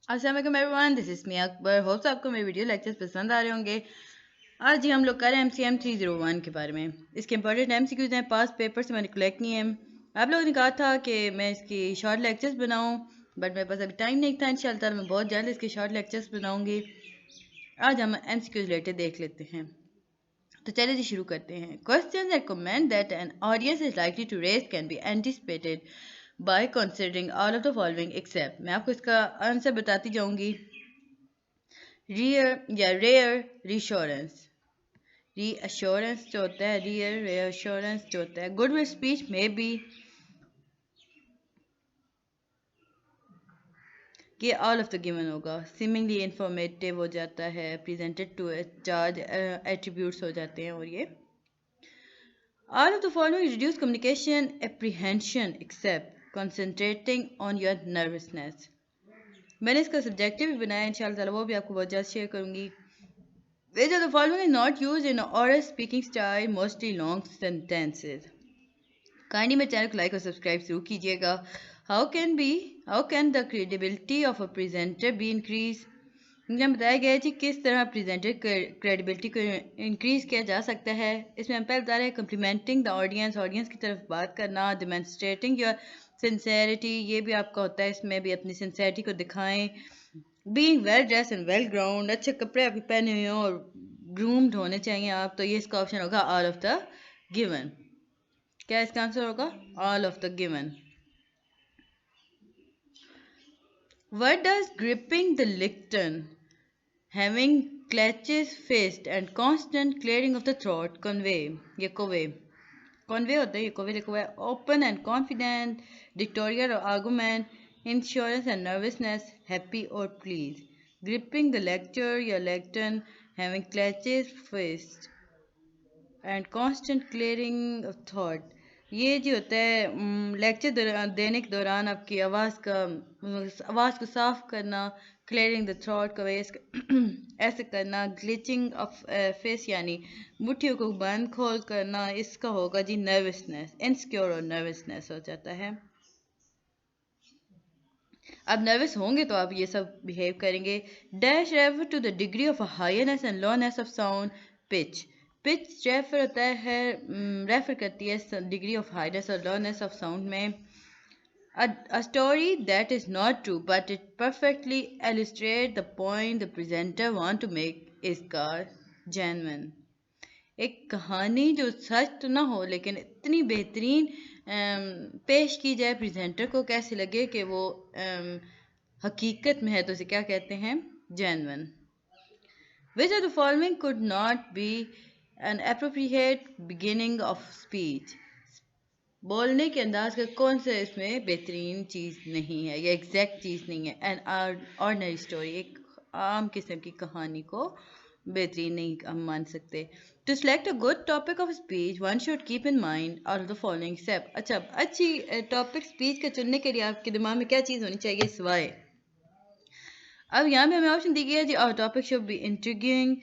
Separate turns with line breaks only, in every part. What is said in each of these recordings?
अस्सलाम वालेकुम everyone, this is me Akbar. Hopes आपको मेरे वीडियो लेक्चर्स पसंद आ रहे होंगे। आज ही हम लोग कर रहे हैं MCM 301 के बारे में। इसके इंपॉर्टेंट MCQs हैं, पास पेपर से मैंने कलेक्ट किए हैं। आप लोगों ने कहा था कि मैं इसकी शॉर्ट लेक्चर्स बनाऊं, बट मेरे पास अभी टाइम नहीं था। इंशाल्लाह मैं बहुत जल्द इसके शॉर्ट लेक्चर्स बनाऊंगी। आज हम MCQs रिलेटेड देख लेते हैं। तो चलिए जी शुरू करते हैं। Question that comment that an audience is likely to raise can be anticipated by considering all of the following except. मैं आपको इसका आंसर बताती जाऊंगी। रियर या रेयर रिश्योरेंस। रीअश्योरेंस जो होता है, रियर reassurance जो होता है, गुड विल स्पीच में बी कि ऑल ऑफ द गिवन होगा। सिमिंगली इंफॉर्मेटिव हो जाता है, प्रेजेंटेड टू चार्ज एट्रीब्यूट्स हो जाते हैं। और ये all of the following reduce communication apprehension except concentrating on your nervousness. मैंने इसका सब्जेक्टिव भी बनाया, इंशाल्लाह वो भी आपको बहुत जल्द शेयर करूंगी। Which of the following is not used in oral speaking style, mostly long sentences? Kindly मेरे चैनल को लाइक और सब्सक्राइब जरूर कीजिएगा। How can the credibility of a presenter be increase. मुझे बताया गया है जी किस तरह प्रेजेंटर क्रेडिबिलिटी को इंक्रीज किया जा सकता है। इसमें हम पहले बता रहे हैं कंप्लीमेंटिंग द ऑडियंस, ऑडियंस की तरफ बात करना, डेमोन्स्ट्रेटिंग योर सिंसेरिटी, ये भी आपका होता है, इसमें भी अपनी सिंसेरिटी को दिखाएं। Being well dress and Vale ground, अच्छे कपड़े आपके पहने हुए हों और ग्रूम्ड होने चाहिए आप, तो ये इसका ऑप्शन होगा ऑल ऑफ द गिवन। क्या इसका आंसर होगा? All of the given. What does gripping the licton, having clutches fist and constant clearing of the throat convey? ये convey होता है, ये convey लिखा हुआ है। Open and confident, dictatorial or argument, insurance and nervousness, happy or pleased. Gripping the lecture या lectern, having clutches fist and constant clearing of thought, ये जो होता है लेक्चर देने के दौरान आपकी आवाज़ को साफ करना, क्लियरिंग द थ्रॉट का ऐसे करना, ग्लिचिंग ऑफ फेस यानी मुट्ठियों को बंद खोल करना, इसका होगा जी नर्वसनेस, इनसिक्योर और नर्वसनेस हो जाता है। अब नर्वस होंगे तो आप ये सब बिहेव करेंगे। Dash refer to the degree of highness and lowness of sound. Pitch pitch refer होता है, रेफर करती है डिग्री ऑफ हाईनेस और लोनेस ऑफ साउंड में। A story that is not true but it perfectly illustrates the point the presenter want to make is called genuine. एक कहानी जो सच तो ना हो लेकिन इतनी बेहतरीन पेश की जाए प्रेजेंटर को, कैसे लगे कि वो हकीकत में है, तो उसे क्या कहते हैं? Genuine. Which of the following could not be an appropriate beginning of speech? बोलने के अंदाज का कौन सा इसमें बेहतरीन चीज़ नहीं है या एग्जैक्ट चीज़ नहीं है? एन ऑर्डनरी स्टोरी, एक आम किस्म की कहानी को बेहतरीन नहीं हम मान सकते। To select a good topic of speech one should keep in mind out of the following step. अच्छा, अच्छी टॉपिक स्पीच का चुनने के लिए आपके दिमाग में क्या चीज़ होनी चाहिए सिवाय? अब यहाँ पे हमें ऑप्शन दी गई है जी, topic should be intriguing,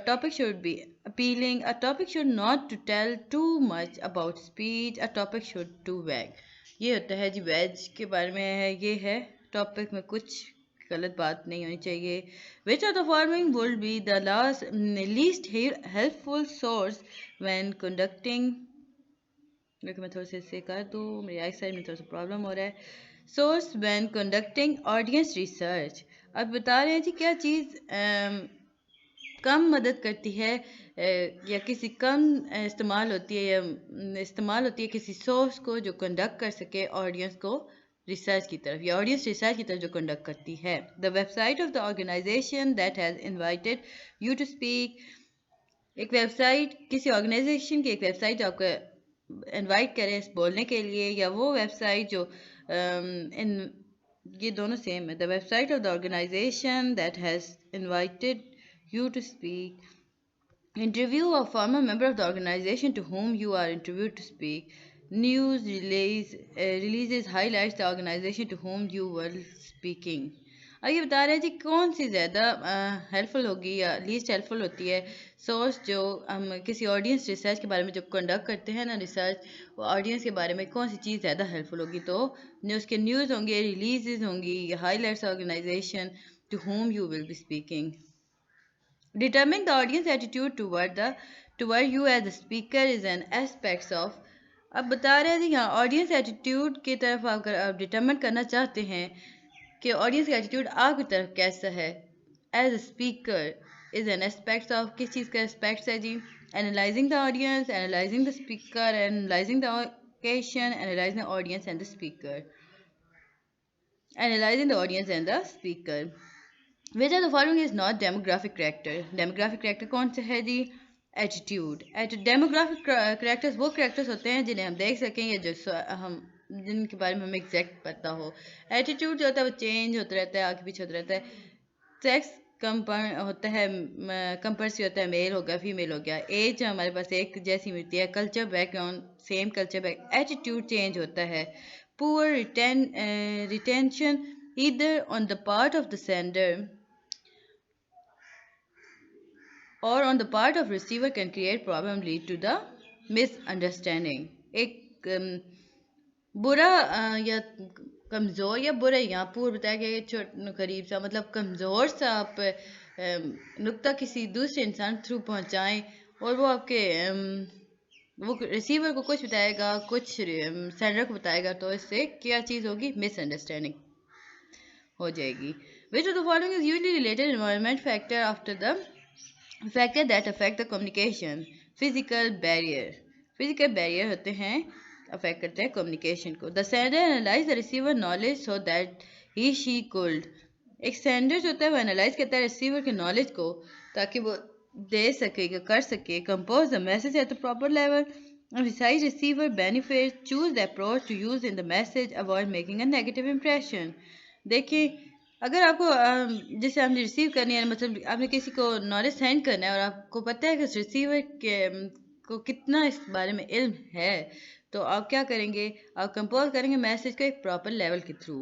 topic should be appealing, a topic should not to tell too much about speech, a topic should too vague। ये होता है जी वेज के बारे में है, ये है टॉपिक में कुछ गलत बात नहीं होनी चाहिए। विच of the following would be the least helpful source when conducting. देखो मैं थोड़ा सा इसे कर दूँ, मेरी आई साइड में थोड़ा सा प्रॉब्लम हो रहा है। Source when conducting audience research. अब बता रहे हैं जी क्या चीज़ कम मदद करती है या किसी कम इस्तेमाल होती है या इस्तेमाल होती है किसी सोर्स को जो कंडक्ट कर सके ऑडियंस को रिसर्च की तरफ, या ऑडियंस रिसर्च की तरफ जो कंडक्ट करती है। The website of the organization that has invited you to speak. एक वेबसाइट, किसी ऑर्गेनाइजेशन की एक वेबसाइट जो आपको इनवाइट करे इस बोलने के लिए, या वो वेबसाइट जो इन ये दोनों सेम है। The website of the organization that has invited you to speak. Interview a former member of the organization to whom you are interviewed to speak. News releases highlights the organization to whom you were speaking. अब ये बता रहे हैं जी कौन सी ज़्यादा helpful होगी या least helpful होती है सोर्स जो हम किसी ऑडियंस रिसर्च के बारे में जब कंडक्ट करते हैं ना रिसर्च, वो ऑडियंस के बारे में कौन सी चीज़ ज़्यादा हेल्पफुल होगी। तो उसके न्यूज़ होंगे, रिलीजेज होंगी, highlights organization to whom you will be speaking. Determining the audience attitude toward you as a speaker is an aspect of। अब बता रहे हैं जी हाँ ऑडियंस एटीट्यूड की तरफ अगर आप डिटरमिन करना चाहते हैं कि ऑडियंस का एटीट्यूड आपकी तरफ कैसा है as a speaker is an aspect of, किस चीज़ का एस्पेक्ट्स है जी। Analysing the audience, analysing the speaker, analysing the occasion, analysing the audience and the speaker, analysing the audience and the speaker. Which are the following is not demographic character. Demographic character कौन सा है जी? Attitude. Demographic characters वो characters होते हैं जिन्हें हम देख सकें या जो हम जिनके बारे में हमें एग्जैक्ट पता हो। एटीट्यूड जो होता है वो चेंज होता रहता है, आगे पीछे होता रहता है। सेक्स होता है, कंपल्सरी होता है, मेल हो गया फीमेल हो गया। एज हमारे पास एक जैसी मिलती है, culture background same culture back. Attitude change होता है। Poor retention either on the part of the sender or on the part of receiver can create problem, lead to the misunderstanding। एक बुरा या कमज़ोर या बुरा यहाँ पूर्व बताया गया छोटा करीब सा मतलब कमज़ोर सा आप नुक्ता किसी दूसरे इंसान थ्रू पहुँचाएं और वो आपके वो रिसीवर को कुछ बताएगा, कुछ सेंडर को बताएगा, तो इससे क्या चीज़ होगी? मिसअंडरस्टैंडिंग हो जाएगी। Which of the following is usually related environment factor after the factor that affect the communication? Physical barrier। Physical barrier होते हैं affect करते हैं communication को। The sender analyze the receiver knowledge so that he she could। एक sender जो होता है वो analyze करता है receiver के knowledge को ताकि वो दे सके, कर सके, compose the message at the proper level। Besides receiver benefits, choose the approach to use in the message, avoid making a negative impression। देखिए अगर आपको जैसे आपने रिसीव करनी है, मतलब आपने किसी को नॉलेज सेंड करना है और आपको पता है कि उस रिसीवर के को कितना इस बारे में इल्म है, तो आप क्या करेंगे? आप कंपोज करेंगे मैसेज को एक प्रॉपर लेवल के through.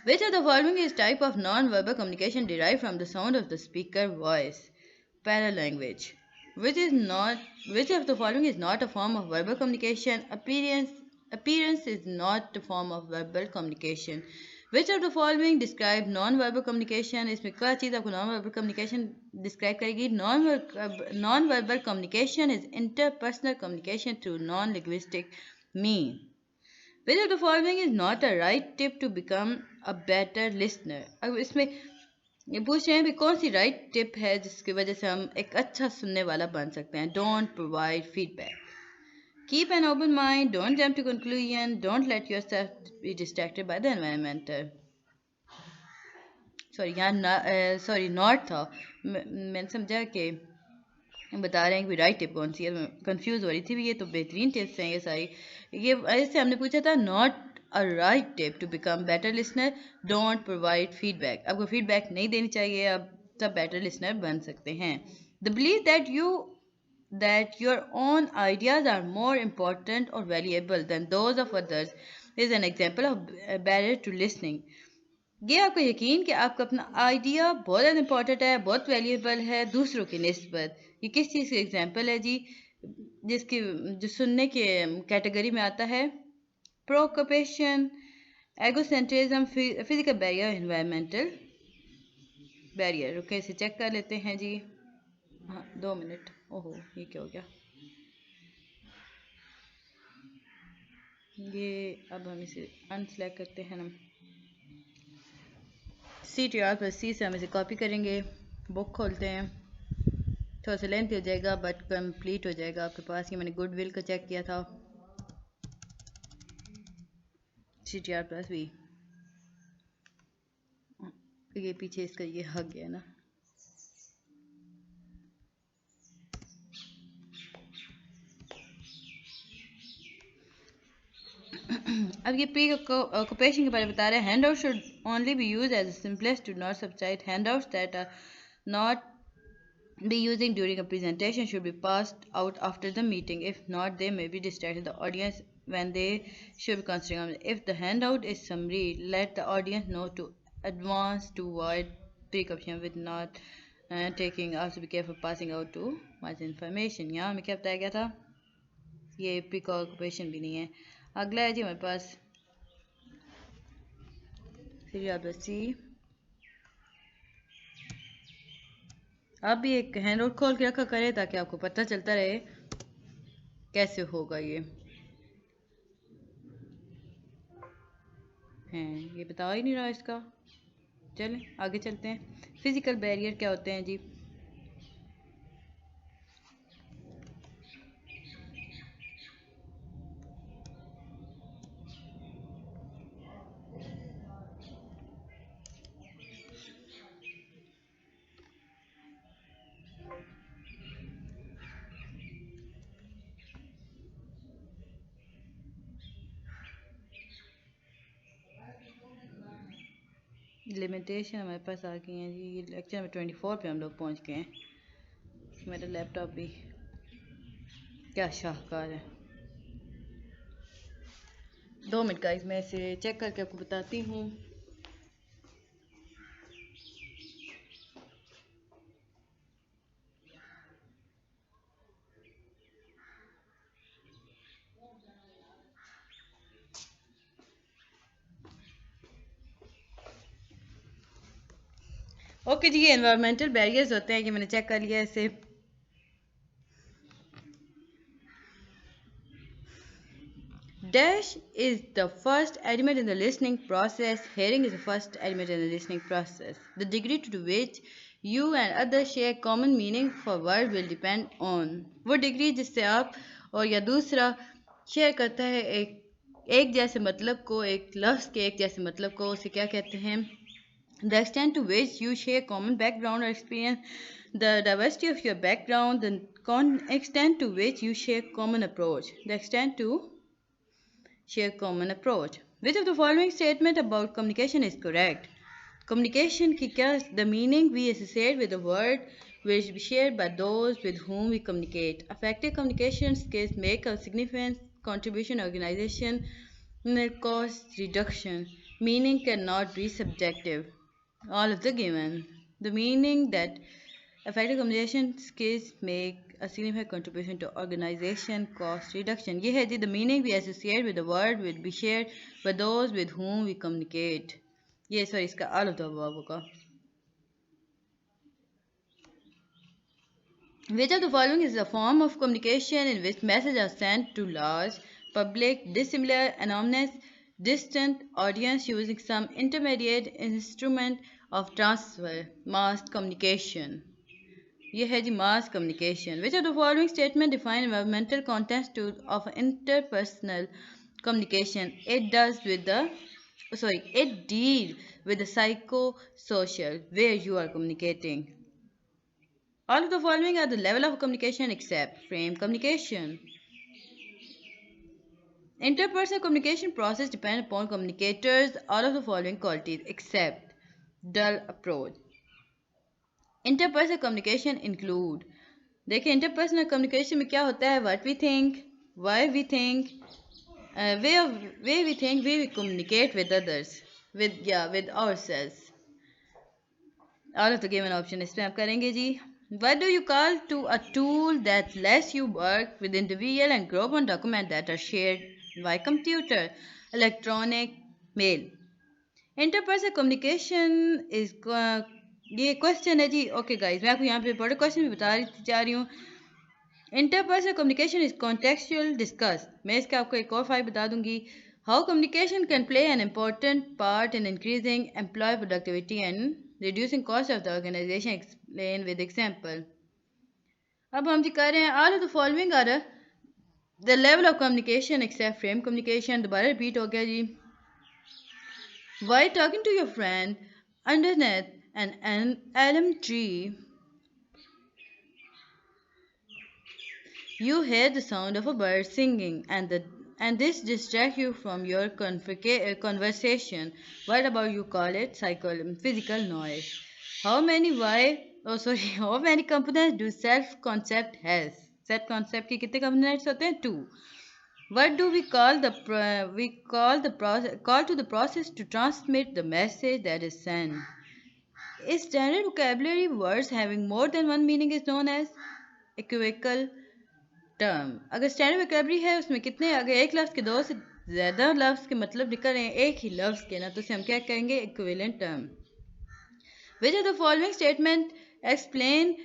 Which of the following is type of non-verbal communication derived from the sound of the speaker voice? Paralanguage। Which of the following is not a form of verbal communication? Appearance is not a form of verbal communication। Which of the following describe non-verbal communication? इसमें क्या चीज़ आपको non-verbal communication describe करेगी? Non-verbal communication is interpersonal communication through non-linguistic means। Which of the following is not a right tip to become a better listener? अब इसमें ये पूछ रहे हैं भी कौन सी राइट टिप है जिसकी वजह से हम एक अच्छा सुनने वाला बन सकते हैं। Don't provide feedback. Keep an open mind, don't jump to conclusion, don't let yourself be distracted by the environmental. Sorry यहाँ सॉरी नॉट था, मैंने समझा कि बता रहे हैं कि राइट टिप कौन सी है, कंफ्यूज हो रही थी। ये तो बेहतरीन टिप्स हैं ये सारी। ये ऐसे हमने पूछा था not a right tip to become better listener, don't provide feedback। आपको फीडबैक नहीं देनी चाहिए, आप सब बेटर लिसनर बन सकते हैं। The belief that your own ideas are more important or valuable than those of others is an example of a barrier to listening। ये आपको यकीन कि आपका अपना आइडिया बहुत ज़्यादा इंपॉर्टेंट है, बहुत वैल्यूएबल है दूसरों की निस्बत, ये किस चीज़ की एग्जांपल है जी? जिसकी जो सुनने के कैटेगरी में आता है। प्रोकपेशन, एगोसेंट्रिज्म, फिजिकल बैरियर, एनवायरमेंटल बैरियर। रुके इसे चेक कर लेते हैं जी। हाँ 2 मिनट। ओहो ये क्या हो गया? ये अब हम इसे अनसेलेक्ट करते हैं ना, CTR+C से हम इसे कॉपी करेंगे, बुक खोलते हैं, थोड़ा सा लेंथ हो जाएगा बट कंप्लीट हो जाएगा आपके पास। ये मैंने गुडविल का चेक किया था, CTR+V। ये पीछे इसका ये हक गया ना। अब ये प्री ऑक्यूपेशन के बारे में बता रहे हैं। Handout should only be use as simplest, do not subside handouts that are not be using during a presentation should be passed out after the meeting. If not, they may be distracting the audience when they should be concentrating on it. If the handout is summary, let the audience know to advance to avoid precaution with not taking, also be careful passing out too much information. यहाँ हमें क्या बताया गया था, ये precaution भी नहीं है। अगला है जी हमारे पास सी। आप भी एक हैंड नोट खोल के रखा करें ताकि आपको पता चलता रहे कैसे होगा ये। हैं ये बता ही नहीं रहा इसका। चलें आगे चलते हैं। फिजिकल बैरियर क्या होते हैं जी? लिमिटेशन हमारे पास आ गई हैं जी। लेक्चर में 24 पे हम लोग पहुंच गए हैं। मेरा लैपटॉप भी क्या शाहकार है। 2 मिनट का इसमें से चेक करके आपको बताती हूँ। ओके जी, ये एनवायरमेंटल बैरियर्स होते हैं कि मैंने चेक कर लिया इसे। Dash is the first element in the listening process. Hearing is the first element in the listening process. The degree to which you and others share common meaning for word will depend on वो degree जिससे आप और या दूसरा share करता है एक जैसे मतलब को, एक लफ्ज़ के एक जैसे मतलब को, उसे क्या कहते हैं? The extent to which you share common background or experience, the diversity of your background, the extent to which you share common approach, the extent to share common approach. Which of the following statement about communication is correct? Communication की क्या, the meaning we associate with the word which be shared by those with whom we communicate. Effective communication skills make a significant contribution organization cost reduction. Meaning cannot be subjective. All of the given. The meaning that effective communication skills make a significant contribution to organization cost reduction. ये है जी, the meaning we associate with the word will be shared by those with whom we communicate. ये sorry इसका all of the above होगा. Which of the following is a form of communication in which messages are sent to large, public, dissimilar, anonymous, distant audience using some intermediate instrument of transfer? Mass communication. ये है जी mass communication. Which of the following statement define environmental context of interpersonal communication? It deals with the psychosocial where you are communicating. All of the following are the level of communication except frame communication. Interpersonal communication process depend upon communicators all of the following qualities except dull approach. Interpersonal communication include, देखिए interpersonal communication में क्या होता है? What we think, why we think, way we think, way we communicate with others, with ourselves. All of the given option इसमें आप करेंगे जी. What do you call to a tool that lets you work with individual and group on documents that are shared by computer, electronic, mail? Interpersonal communication is ये question है जी. Okay guys, मैं आपको यहाँ पे बड़े क्वेश्चन भी बता जा रही हूँ. Interpersonal communication is contextual discuss. मैं इसका आपको एक और फाइल बता दूंगी. How communication can play an important part in increasing employee productivity and reducing cost of the organization. Explain with example. अब हम जी कर रहे हैं all of the following are the level of communication except frame communication. दोबारा repeat हो गया जी. While talking to your friend underneath an elm tree, you hear the sound of a bird singing, and this distracts you from your conversation. What about you call it? Physical noise. How many how many components do self concept has? Self concept के कितने components होते हैं? 2. What do we call call to the process to transmit the message that is sent? A standard vocabulary words having more than one meaning is known as equivocal term. अगर standard vocabulary है उसमें कितने अगर एक लफ्ज़ के दो से ज़्यादा लफ्ज़ के मतलब निकल रहे हैं एक ही लफ्ज़ के ना तो उसे हम क्या कहेंगे equivalent term. Which of the following statement explain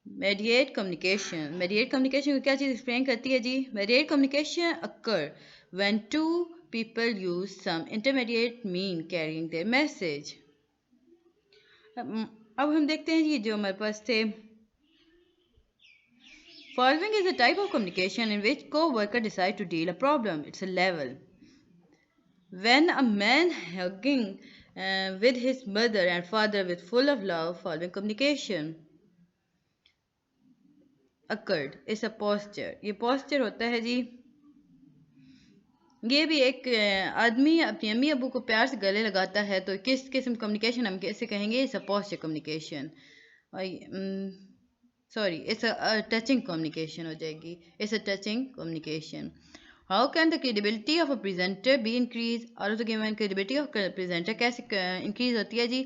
mediate communication? Mediate communication को क्या चीज़ explain करती है जी? Mediate communication occur when two people use some intermediate mean carrying their message. अब हम देखते हैं जी जो हमारे पास थे. Following is a type of communication in which co-worker decide to deal a problem. It's a level. When a man hugging with his mother and father with full of love, following communication occurred. It's a posture. ये posture होता है जी. ये भी एक आदमी अपनी अम्मी अबू को प्यार से गले लगाता है तो किस किस्म कम्युनिकेशन हम कैसे कहेंगे? It's a posture communication. Sorry, it's a touching communication हो जाएगी. It's a touching communication. How can the credibility of a presenter be increased? और तो given credibility of presenter कैसे increase होती है जी?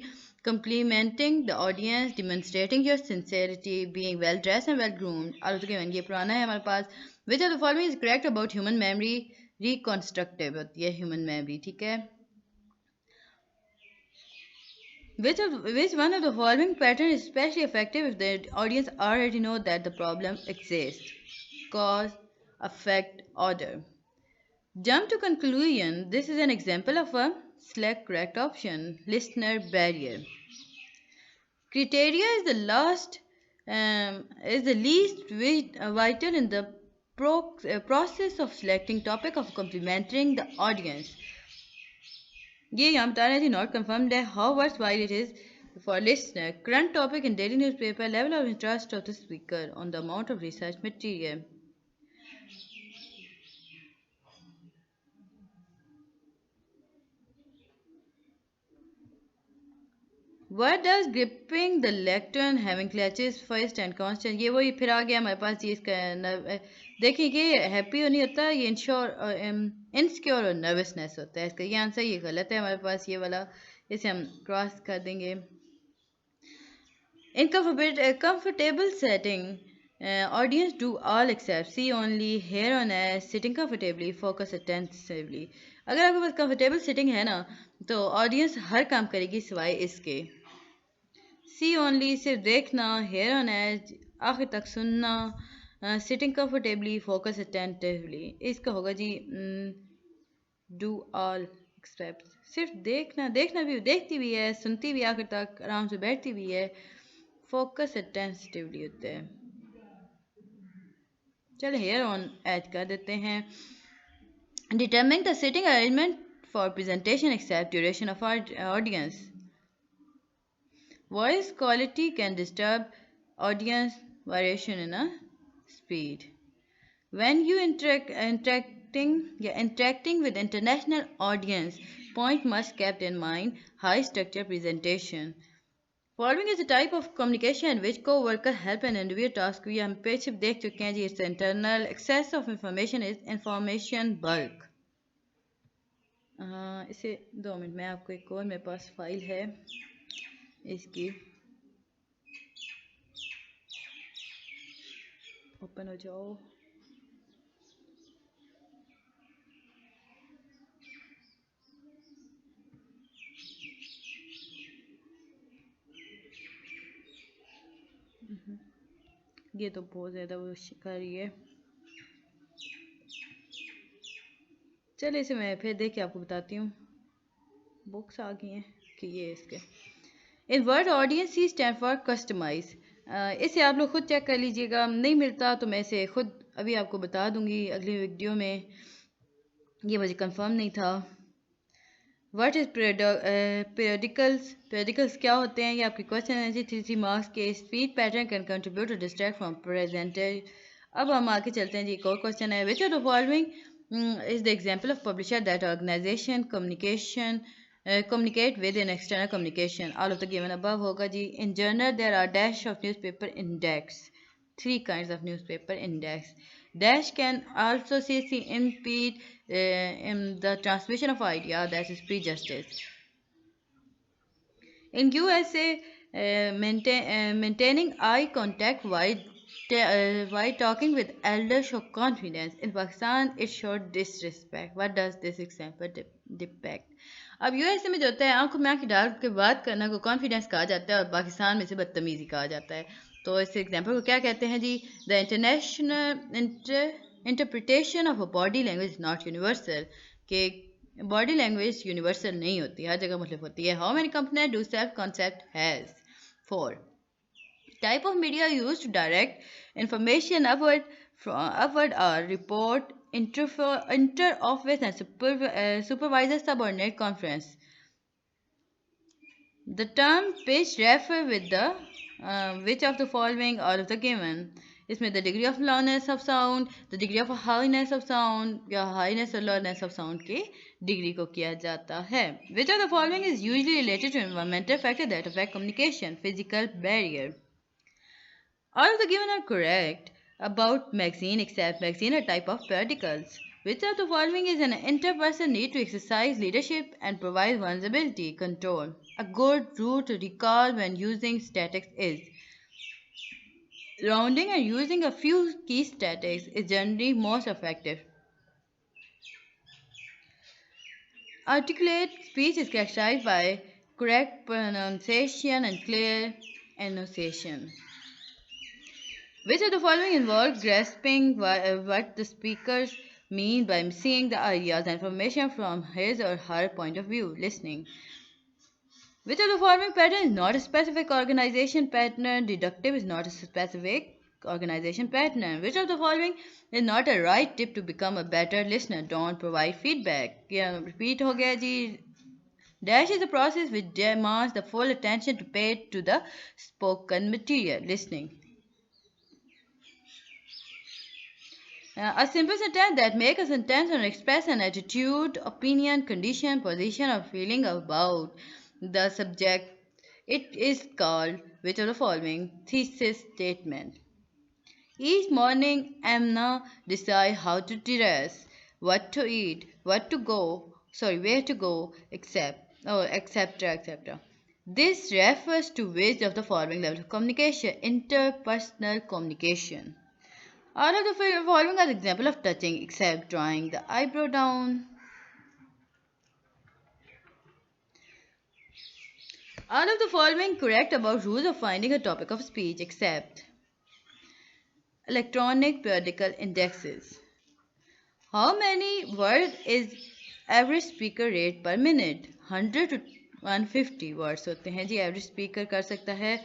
Complimenting the audience, demonstrating your sincerity, being well dressed and well groomed. और तो given ये पुराना है हमारे पास. Which of the following is correct about human memory? Reconstructive होती है human memory, ठीक है? Which one of the following pattern is especially effective if the audience already know that the problem exists? Cause, effect, order. Jump to conclusion. This is an example of a select correct option. Listener barrier. Criteria is the least vital in the process of selecting topic of complimenting the audience. ये यहाँ बता रहे थे not confirmed है. How worthwhile it is for listener. Current topic in daily newspaper. Level of interest of the speaker on the amount of research material. What does gripping the lectern having clutches first and constant ये वही फिर आ गया हमारे पास ये इसका देखिए ये happy नहीं होता ये इनसिक्योर और नर्वसनेस होता है इसका ये आंसर ये गलत है हमारे पास ये वाला इसे हम क्रॉस कर देंगे. In comfortable setting, audience do all except see only, hear on as, sitting comfortably, focus attentively. अगर आपके पास comfortable sitting है ना तो audience हर काम करेगी सिवाय इसके. See only सिर्फ देखना, hear on as आखिर तक सुनना, sitting comfortably, focus attentively. इसका होगा जी do all except. सिर्फ देखना भी देखती भी है, सुनती भी आखिर तक आराम से बैठती भी है. फोकस अटेंटिवली होते हैं. चलो हेयर ऑन ऐड कर देते हैं. Determine the seating arrangement for presentation except duration of audience. Voice quality can disturb audience variation in a speed. When you interacting with international audience, point must kept in mind high structure presentation. Following is a type of communication in which co-worker help an individual task. ये हम page देख चुके हैं जी. It's internal excess of information is information bulk. इसे 2 minute में आपको एक और मेरे पास फाइल है इसकी ओपन हो जाओ. ये तो बहुत ज़्यादा वो कर रही है. चलिए इसे मैं फिर देख के आपको बताती हूँ. बुक्स आ गई हैं कि ये इसके in word audience C stand for customise. इसे आप लोग खुद चेक कर लीजिएगा. नहीं मिलता तो मैं इसे खुद अभी आपको बता दूंगी अगली वीडियो में. ये मुझे कंफर्म नहीं था. What is periodicals. Periodicals क्या होते हैं? ये आपके क्वेश्चन है जी. 3 मार्क्स के. Speech pattern can contribute to distract from presenter. अब हम आगे चलते हैं जी. एक और क्वेश्चन है. Which are the following is the example of publisher that organization communicate with in external communication. All of the given above होगा जी. In journal there are dash of newspaper index. 3 kinds of newspaper index. Dash can also seriously impede in the transmission of idea, that is prejudice. In USA, maintaining eye contact while talking with elders show confidence. In Pakistan, it showed disrespect. What does this example depict? अब USA में जो होता है आंखों में आंखें डाल के बात करना को कॉन्फिडेंस कहा जाता है और पाकिस्तान में से बदतमीजी कहा जाता है. तो इस एग्जांपल को क्या कहते हैं जी? The international interpretation of a body language not universal, कि बॉडी लैंग्वेज यूनिवर्सल नहीं होती, हर जगह मुख्तलिफ होती है. How many company do self concept has? 4. Type of media used to direct information upward are report, inter-office and supervisor subordinate conference. The term pitch refer with the which of the following all of the given. इसमें the degree of loudness of sound, the degree of highness of sound या highness or loudness of sound की degree को किया जाता है. Which of the following is usually related to environmental factors that affect communication? Physical barrier. All of the given are correct about magazine except magazine are type of periodicals. Which of the following is an interperson need to exercise leadership and provide one's ability? Control. A good rule to recall when using statics is rounding and using a few key statics is generally most effective. Articulate speech is characterized by correct pronunciation and clear enunciation. Which of the following involve grasping what the speakers mean by seeing the ideas and information from his or her point of view? Listening. Which of the following pattern is not a specific organization pattern? Deductive is not a specific organization pattern. Which of the following is not a right tip to become a better listener? Don't provide feedback. Yeah, repeat हो गया जी. Dash is a process which demands the full attention to pay to the spoken material. Listening. A simple sentence that makes a sentence or express an attitude, opinion, condition, position, or feeling about the subject. It is called which of the following? Thesis statement. Each morning, Amna decides how to dress, what to eat, where to go, etc., etc. This refers to which of the following levels of communication? Interpersonal communication. All of the following are example of touching except drawing the eyebrow down. All of the following correct about rules of finding a topic of speech except electronic periodical indexes. How many words is average speaker rate per minute? 100 to 150 words होते हैं जी average speaker कर सकता है.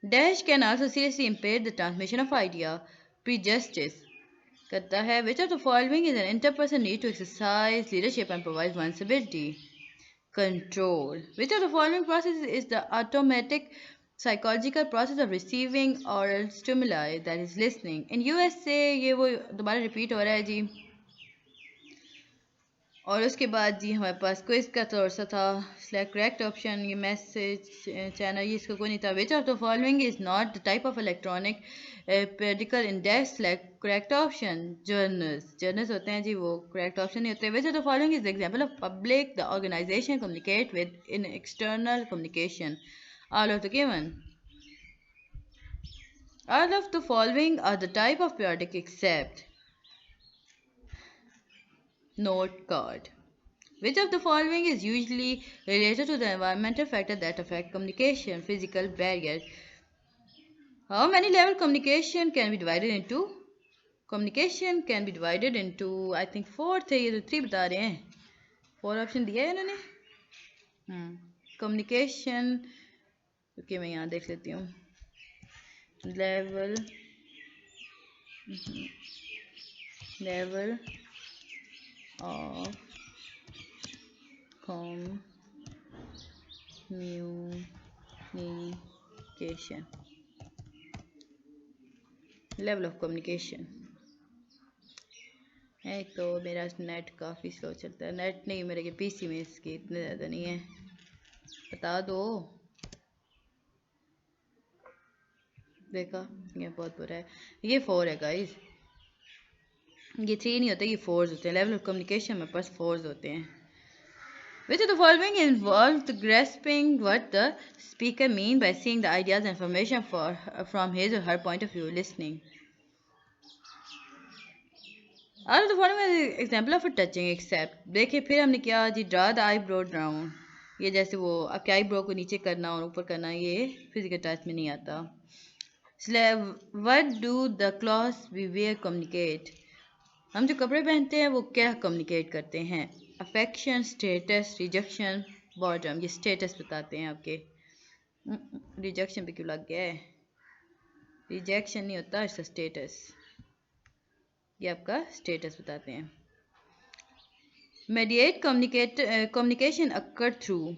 Dash can also seriously impair the transmission of idea. Prejudice करता है. Which of the following is an interperson need to exercise leadership and provide one's ability? Control. Which of the following process is the automatic psychological process of receiving oral stimuli, that is listening? In USA ये वो दोबारा repeat हो रहा है जी. और उसके बाद जी हमारे पास क्विज का थोड़ा सा था. Select correct option. ये मैसेज चैनल ये इसका कोई नहीं था. Which of the following is not the type of electronic periodical index? Select correct option. Journals होते हैं जी, वो करेक्ट ऑप्शन नहीं होते. Which of the following is example of public the organisation communicate with in external communication? All of the given. All of the following are the type of periodic except note card. Which of the following is usually related to the environmental factors that affect communication? Physical barrier. How many level communication can be divided into? Communication can be divided into I think 4 थे, ये तो 3 बता रहे हैं. 4 option दिया है इन्होंने. Communication okay मैं यहाँ देख लेती हूँ. Level of communication. Level of communication. एक तो मेरा नेट काफ़ी स्लो चलता है. नेट नहीं, मेरे के पीसी में इसके इतने ज़्यादा नहीं है. बता दो. देखा, ये बहुत बुरा है. ये 4 है गाइस. ये 3 नहीं होते, ये 4s होते हैं. लेवल ऑफ कम्युनिकेशन में पास 4s होते हैं. Which of the following involves grasping what the speaker mean by seeing the ideas and information from his or her point of view? Listening. Out of the following is an example of a touching except. देखिए फिर हमने क्या जी, draw the eyebrow down. ये जैसे वो आपके eyebrow को नीचे करना और ऊपर करना, ये फिजिकल टच में नहीं आता. What do the clothes we wear communicate? हम जो कपड़े पहनते हैं वो क्या कम्युनिकेट करते हैं? Affection, status, rejection, bottom. ये स्टेटस बताते हैं आपके. रिजेक्शन पे क्यों लग गया है? रिजेक्शन नहीं होता, इसका स्टेटस. ये आपका स्टेटस बताते हैं. Mediate communication occur through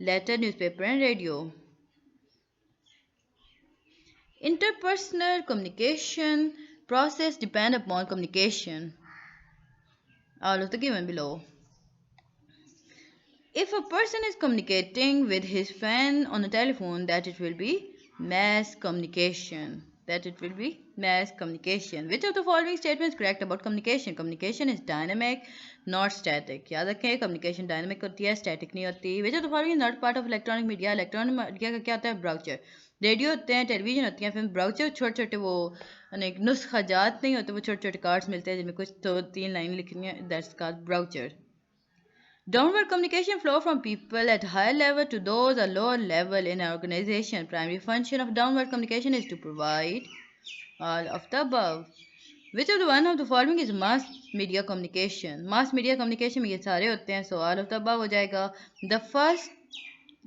letter, newspaper and radio. Interpersonal communication process depend upon communication. All of the given below. If a person is communicating with his friend on a telephone, that it will be mass communication. Which of the following statements is correct about communication? Communication is dynamic, not static. याद रखें, communication dynamic होती है, static नहीं होती. Which of the following is not part of electronic media? Electronic media का क्या होता है? Browser. रेडियो होते हैं, टेलीविजन होती हैं, फिर ब्राउचर छोटे छोटे वो नुस्खा जात नहीं होते, वो छोटे छोटे कार्ड्स मिलते हैं जिनमें कुछ 2-3 लाइन लिखनी है. That's called brochure. Downward communication flow from people at higher level to those at lower level in an organization. Primary function of downward communication is to provide all of the above. Which of the one of the following is mass media communication? Mass media communication में ये सारे होते हैं, so all of the above हो जाएगा.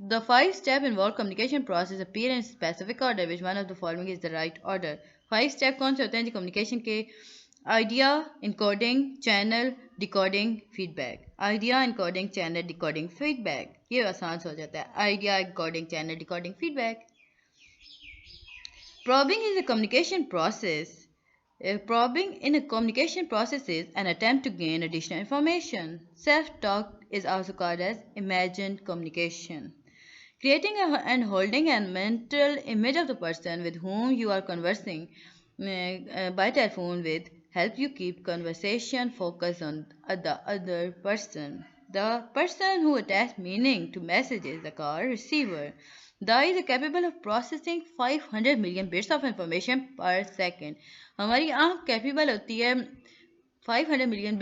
The 5-step involved communication process appear in specific order. Which one of the following is the right order? 5 step कौन से होते हैं जी communication के? Idea, encoding, channel, decoding, feedback. Idea, encoding, channel, decoding, feedback. ये आसान से हो जाता है. Idea, encoding, channel, decoding, feedback. Probing is a communication process. Probing in a communication process is an attempt to gain additional information. Self-talk is also called as imagined communication. Creating and holding a mental image of the person with whom you are conversing by telephone with help you keep conversation focused on the other person. The person who attaches meaning to messages is called receiver. The eye is capable of processing 500 million bits of information per second. हमारी आँख capable होती है 500 million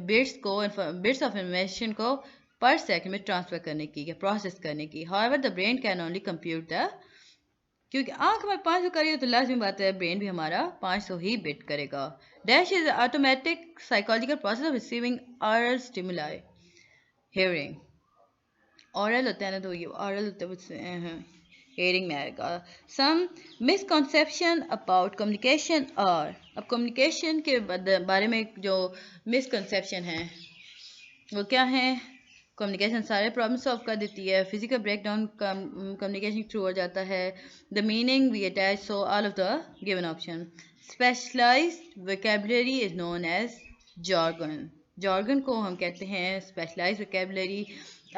bits of information को पर second में transfer करने की या प्रोसेस करने की. However the brain can only compute the, क्योंकि आँख हमारे 500 करी है तो लाजमी बात है ब्रेन भी हमारा 500 ही बिट करेगा. Dash is automatic psychological process of receiving aural stimuli. Hearing aural होता है ना, तो ये ऑरल होता है, हेयरिंग में आएगा. सम मिसकॉन्सेप्शन अबाउट कम्युनिकेशन. और अब कम्युनिकेशन के बारे में जो मिसकॉन्सेप्शन है वो क्या है? कम्युनिकेशन सारे प्रॉब्लम सॉल्व कर देती है. फिजिकल ब्रेकडाउन कम्युनिकेशन थ्रू हो जाता है. The meaning we attach, so all of the given option. Specialized vocabulary is known as jargon. Jargon को हम कहते हैं स्पेशलाइज्ड वोकैबुलरी.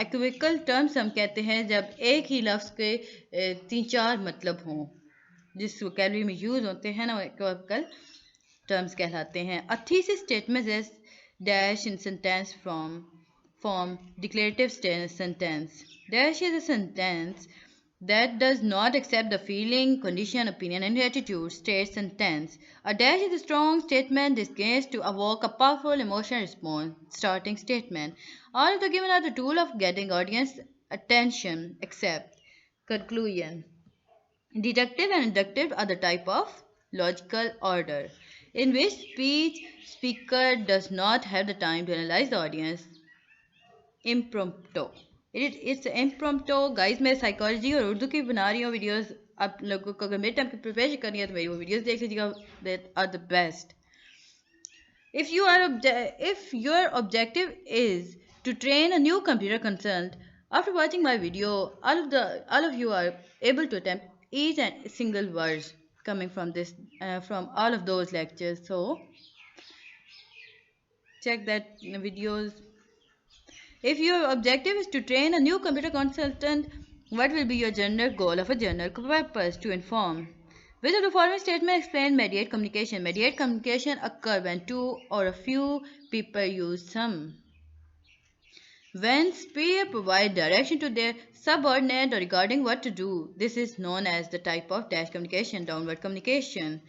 इक्विवोकल टर्म्स हम कहते हैं जब एक ही लफ्ज़ के 3-4 मतलब हों, जिस वोकैबुलरी में यूज़ होते हैं ना, वो इक्विवोकल टर्म्स कहलाते हैं. A thesis statement is dash in sentence form declarative sentence. Dash is a sentence that does not accept the feeling, condition, opinion, and attitude. State sentence. A dash is a strong statement disguised to evoke a powerful emotional response. Starting statement. All of the given are the tool of getting audience attention, except conclusion. Deductive and inductive are the type of logical order in which speaker does not have the time to analyze the audience. Impromptu. It's impromptu. Guys मैं psychology और उर्दू की बना रही हूँ videos. आप लोगों को अगर मेरे टाइम की प्रिपरेशन करनी है तो मेरी वो वीडियोस देख लीजिएगा. That are the best. If your objective is to train a new computer consultant, after watching my video, all of you are able to attempt each and single words coming from this from all of those lectures. So check that videos. If your objective is to train a new computer consultant, what will be your general goal of a general purpose? To inform. Which of the following statements explain mediate communication? Mediate communication occurs when two or a few people use some. When peers provide direction to their subordinate regarding what to do, this is known as the type of dash communication, downward communication.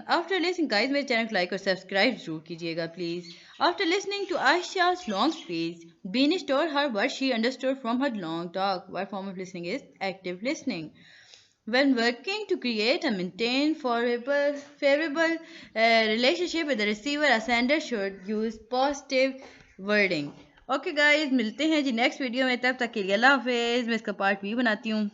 After listening, guys, मेरे channel को like और subscribe जरूर कीजिएगा please. After listening to Aisha's long speech, Beanish told her what she understood from her long talk. What form of listening is active listening? When working to create and maintain favorable relationship with the receiver, a sender should use positive wording. Okay guys, मिलते हैं जी next video में. तब तक के लिए अल्लाह हाफिज़. मैं इसका पार्ट भी बनाती हूँ.